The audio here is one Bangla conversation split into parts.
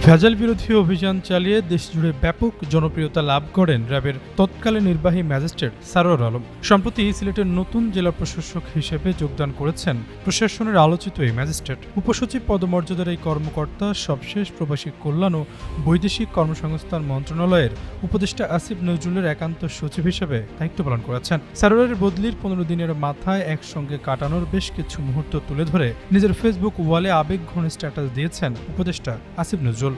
ভেজাল বিরোধী অভিযান চালিয়ে দেশজুড়ে ব্যাপক জনপ্রিয়তা লাভ করেন র্যাবের তৎকালীন নির্বাহী ম্যাজিস্ট্রেট সারোয়ার আলম। সম্প্রতি সিলেটের নতুন জেলা প্রশাসক হিসেবে যোগদান করেছেন প্রশাসনের আলোচিত এই ম্যাজিস্ট্রেট। উপসচিব পদমর্যাদার এই কর্মকর্তা সবশেষ প্রবাসী কল্যাণ ও বৈদেশিক কর্মসংস্থান মন্ত্রণালয়ের উপদেষ্টা আসিফ নজরুলের একান্ত সচিব হিসেবে দায়িত্ব পালন করেছেন। সারোয়ারের বদলির 15 দিনের মাথায় একসঙ্গে কাটানোর বেশ কিছু মুহূর্ত তুলে ধরে নিজের ফেসবুক ওয়ালে আবেগঘন স্ট্যাটাস দিয়েছেন উপদেষ্টা আসিফ নজরুল।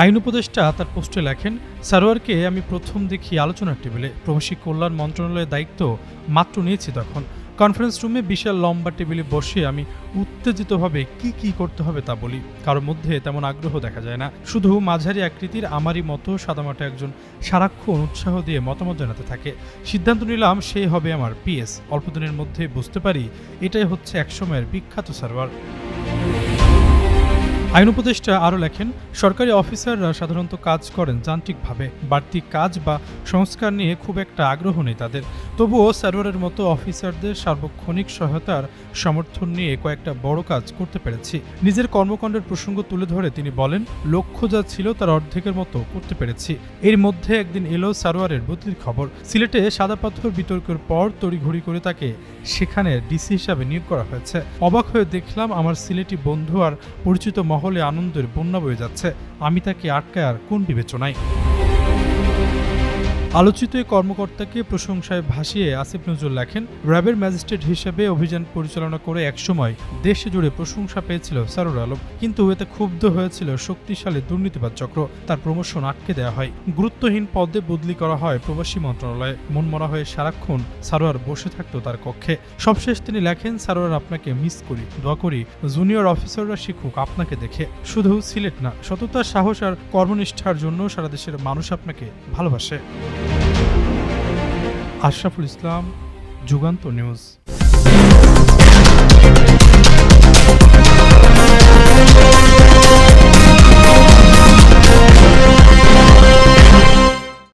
আইন উপদেষ্টা তার পোস্টে লেখেন, সারোয়ারকে আমি প্রথম দেখি আলোচনার টেবিলে। প্রবাসী কল্যাণ মন্ত্রণালয়ের দায়িত্ব মাত্র নিয়েছি তখন। কনফারেন্স রুমে বিশাল লম্বা টেবিলে বসে আমি উত্তেজিতভাবে কি করতে হবে তা বলি। কারোর মধ্যে তেমন আগ্রহ দেখা যায় না, শুধু মাঝারি আকৃতির আমারই মতো সাদামাটা একজন সারাক্ষণ উৎসাহ দিয়ে মতামত জানাতে থাকে। সিদ্ধান্ত নিলাম সেই হবে আমার পিএস। অল্পদিনের মধ্যে বুঝতে পারি এটাই হচ্ছে একসময়ের বিখ্যাত সারোয়ার। আইন উপদেষ্টা আরও লেখেন, সরকারি অফিসাররা সাধারণত কাজ করেন যান্ত্রিকভাবে, বাড়তি কাজ বা সংস্কার নিয়ে খুব একটা আগ্রহ নেই তাদের। তবুও সারোয়ারের মতো অফিসারদের সার্বক্ষণিক সহায়তার সমর্থন নিয়ে কয়েকটা বড় কাজ করতে পেরেছি। নিজের কর্মকাণ্ডের প্রসঙ্গ তুলে ধরে তিনি বলেন, লক্ষ্য যা ছিল তার অর্ধেকের মতো করতে পেরেছি। এর মধ্যে একদিন এলো সারোয়ারের বদলির খবর। সিলেটে সাদা পাথর বিতর্কের পর তড়িঘড়ি করে তাকে সেখানে ডিসি হিসাবে নিয়োগ করা হয়েছে। অবাক হয়ে দেখলাম আমার সিলেটি বন্ধু আর পরিচিত মহলে আনন্দের বন্যা বয়ে যাচ্ছে। আমি তাকে আটকায় আর কোন বিবেচনায়। আলোচিত এই কর্মকর্তাকে প্রশংসায় ভাসিয়ে আসিফ নজরুল লেখেন, র্যাবের ম্যাজিস্ট্রেট হিসেবে অভিযান পরিচালনা করে একসময় দেশে জুড়ে প্রশংসা পেয়েছিল সারোয়ার আলম, কিন্তু এতে ক্ষুব্ধ হয়েছিল শক্তিশালী দুর্নীতিবাদ চক্র। তার প্রমোশন আটকে দেওয়া হয়, গুরুত্বহীন পদে বদলি করা হয় প্রবাসী মন্ত্রণালয়ে। মনমরা হয়ে সারাক্ষণ সারোয়ার বসে থাকতো তার কক্ষে। সবশেষ তিনি লেখেন, সারোয়ার আপনাকে মিস করি, দোয়া করি জুনিয়র অফিসাররা শিখুক আপনাকে দেখে। শুধু সিলেট না, সততা, সাহস আর কর্মনিষ্ঠার জন্য সারা দেশের মানুষ আপনাকে ভালোবাসে। আশরাফুল ইসলাম, যুগান্ত নিউজ।